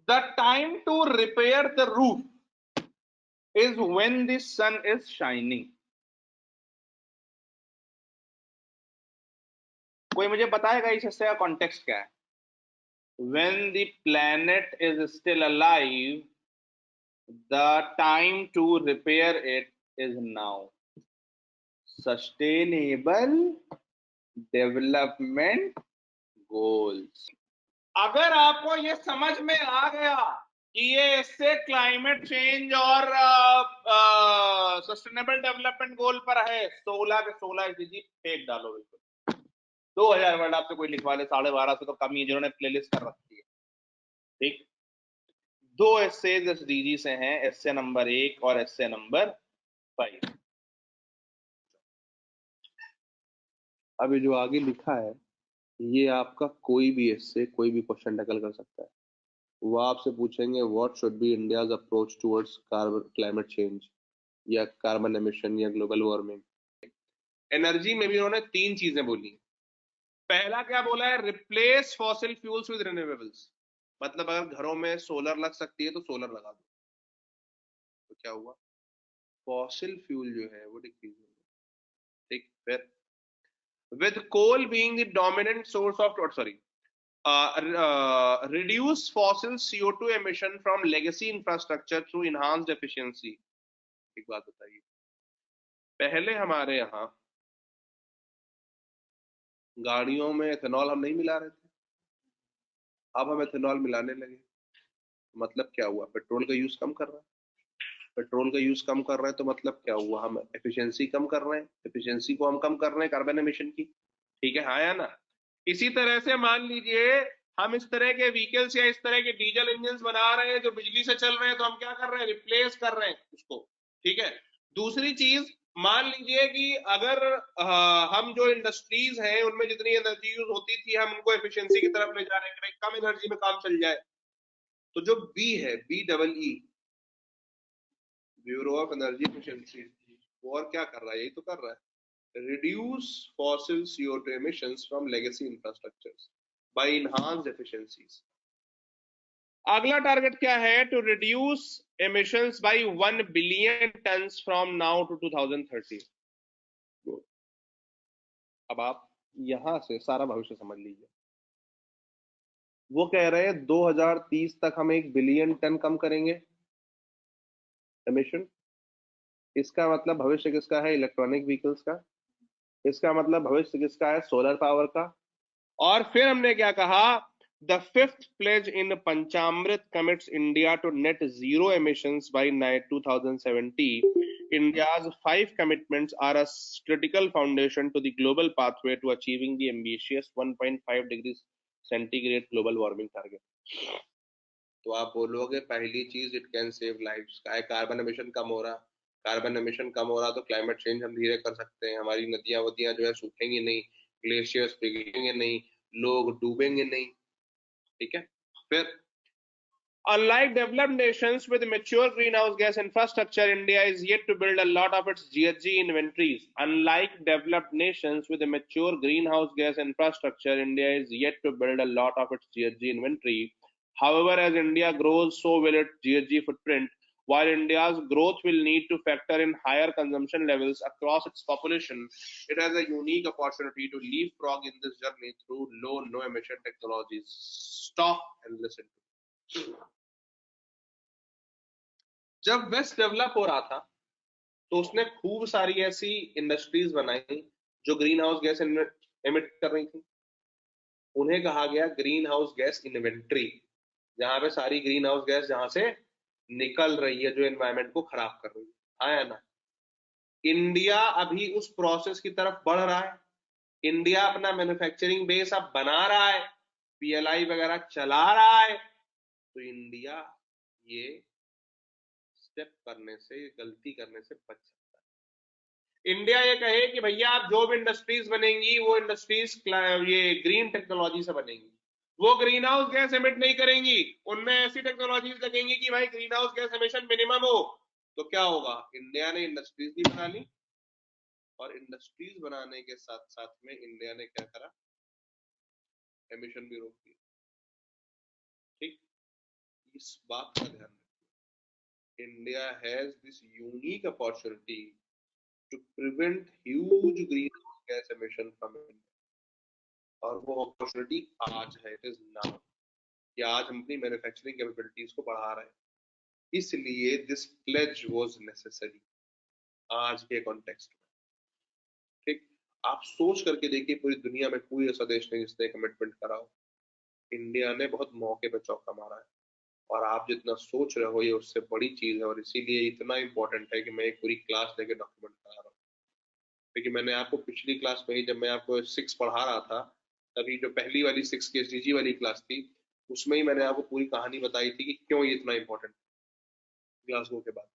The time to repair the roof is when the sun is shining. कोई मुझे बताएगा इस हिस्से का कॉन्टेक्स्ट क्या है? When the planet is still alive, the time to repair it is now. Sustainable development goals. अगर आपको ये समझ में आ गया कि ये इससे क्लाइमेट चेंज और सस्टेनेबल डेवलपमेंट गोल पर है, 16 के 16 जी फेंक डालो बिल्कुल। 2000 वर्ड आपसे कोई लिखवा ले, 12.5 से तो कम ही जिन्होंने प्लेलिस्ट कर रखी है। ठीक, 2 एस्सेज एसडीजी से हैं, एस्से नंबर 1 और एस्से नंबर 5। अभी जो आगे लिखा है ये आपका कोई भी एस्से कोई भी क्वेश्चन टैकल कर सकता है। वो आपसे पूछेंगे what should be India's approach towards climate change या कार्बन एमिशन या ग्लोबल वार्मिंग। एनर्जी में भी उन्होंने 3 चीजें बोली। पहला क्या बोला है? Replace fossil fuels with renewables. मतलब अगर घरों में सोलर लग सकती है तो सोलर लगा दो। तो क्या हुआ? फॉसिल फ्यूल जो है वो डिक्रीज हो गया। ठीक, फिर with coal being the dominant source of reduce fossil CO2 emission from legacy infrastructure through enhanced efficiency। एक बात बताइए, पहले हमारे यहाँ गाड़ियों में एथेनॉल हम नहीं मिला रहे थे, अब हम एथेनॉल मिलाने लगे। मतलब क्या हुआ? पेट्रोल का यूज कम कर रहा है। पेट्रोल का यूज कम कर रहे हैं तो मतलब क्या हुआ? हम एफिशिएंसी कम कर रहे हैं। एफिशिएंसी को हम कम कर रहे हैं कार्बन एमिशन की। ठीक है, हाँ या ना? इसी तरह से मान लीजिए हम इस तरह के व्हीकल्स या इस तरह के डीजल इंजन बना रहे हैं जो बिजली से चल रहे हैं, तो हम क्या कर रहे हैं? रिप्लेस कर रहे हैं उसको। ठीक है। दूसरी चीज, मान लीजिए कि अगर हम जो इंडस्ट्रीज हैं उनमें जितनी एनर्जी यूज होती थी हम उनको एफिशिएंसी की तरफ ले जा रहे हैं कि भाई कम एनर्जी में काम चल जाए। तो जो बी है, BEE, bureau of energy efficiency, वो और क्या कर रहा है? यही तो कर रहा है, reduce fossil CO2 emissions from legacy infrastructures by enhanced efficiencies। अगला टारगेट क्या है? to reduce emissions by 1 billion tons from now to 2030। अब आप यहां से सारा भविष्य समझ लीजिए। वो कह रहे हैं 2030 तक हम 1 बिलियन टन कम करेंगे एमिशन। इसका मतलब भविष्य किसका है? इलेक्ट्रॉनिक व्हीकल्स का। इसका मतलब भविष्य किसका है? सोलर पावर का। और फिर हमने क्या कहा? The 5th pledge in Panchamrit commits India to net zero emissions by 2070। India's 5 commitments are a critical foundation to the global pathway to achieving the ambitious 1.5 degrees centigrade global warming target। तो आप बोलोगे पहली चीज, it can save lives. Carbon emission कम हो रहा, carbon emission कम हो रहा तो क्लाइमेट चेंज हम धीरे कर सकते हैं। हमारी नदियां वदियां जो है सूखेंगी नहीं, ग्लेशियर्स पिघलेंगे नहीं, लोग डूबेंगे नहीं। ठीक है। फिर unlike developed nations with mature greenhouse gas infrastructure, India is yet to build a lot of its GHG inventories। Unlike developed nations with a mature greenhouse gas infrastructure, India is yet to build a lot of its GHG inventory। However, as India grows, so will its GHG footprint। While India's growth will need to factor in higher consumption levels across its population, it has a unique opportunity to leapfrog in this journey through low, no emission technologies। Stop and listen to me। जब waste develop हो रहा था तो उसने खूब सारी ऐसी industries बनाई जो ग्रीन हाउस गैस एमिट कर रही थी। उन्हें कहा गया ग्रीन हाउस गैस इन्वेंट्री, जहां पे सारी ग्रीन हाउस गैस जहां से निकल रही है जो एनवायरमेंट को खराब कर रही है। हाँ या ना? इंडिया अभी उस प्रोसेस की तरफ बढ़ रहा है। इंडिया अपना मैन्युफैक्चरिंग बेस अब बना रहा है, PLI वगैरह चला रहा है। तो इंडिया ये स्टेप करने से, गलती करने से बच सकता है। इंडिया ये कहे कि भैया आप जो भी इंडस्ट्रीज बनेंगी वो इंडस्ट्रीज ये ग्रीन टेक्नोलॉजी से बनेंगी, वो ग्रीन हाउस गैस एमिट नहीं करेंगी, उनमें ऐसी टेक्नोलॉजीज लगेंगी कि भाई green house gas emission minimum हो। तो क्या होगा? इंडिया ने इंडस्ट्रीज भी बना ली और इंडस्ट्रीज बनाने के साथ साथ में इंडिया ने क्या करा? एमिशन भी रोक दिया। ठीक, इस बात का ध्यान रखें, India has this unique opportunity to prevent huge greenhouse gas emission from India, और वो अपॉर्चुनिटी आज है, इट इज नाउ, कि आज हम अपनी मैन्युफैक्चरिंग कैपेबिलिटीज को बढ़ा रहे हैं। इसलिए दिस प्लेज वाज नेसेसरी आज के कॉन्टेक्स्ट में। ठीक, आप सोच करके देखिए, पूरी दुनिया में कोई ऐसा देश नहीं जिसने कमिटमेंट करा हो। इंडिया ने बहुत मौके पर चौका मारा है, और आप जितना सोच रहे हो ये उससे बड़ी चीज है, और इसीलिए इतना इंपॉर्टेंट है कि मैं एक पूरी क्लास लेके डॉक्यूमेंट करा रहा हूँ। क्योंकि मैंने आपको पिछली क्लास में ही, जब मैं आपको 6 पढ़ा रहा था, तभी जो पहली वाली 6 की एसडीजी वाली क्लास थी, उसमें ही मैंने आपको पूरी कहानी बताई थी कि क्यों ये इतना इंपॉर्टेंट ग्लासगो के बाद।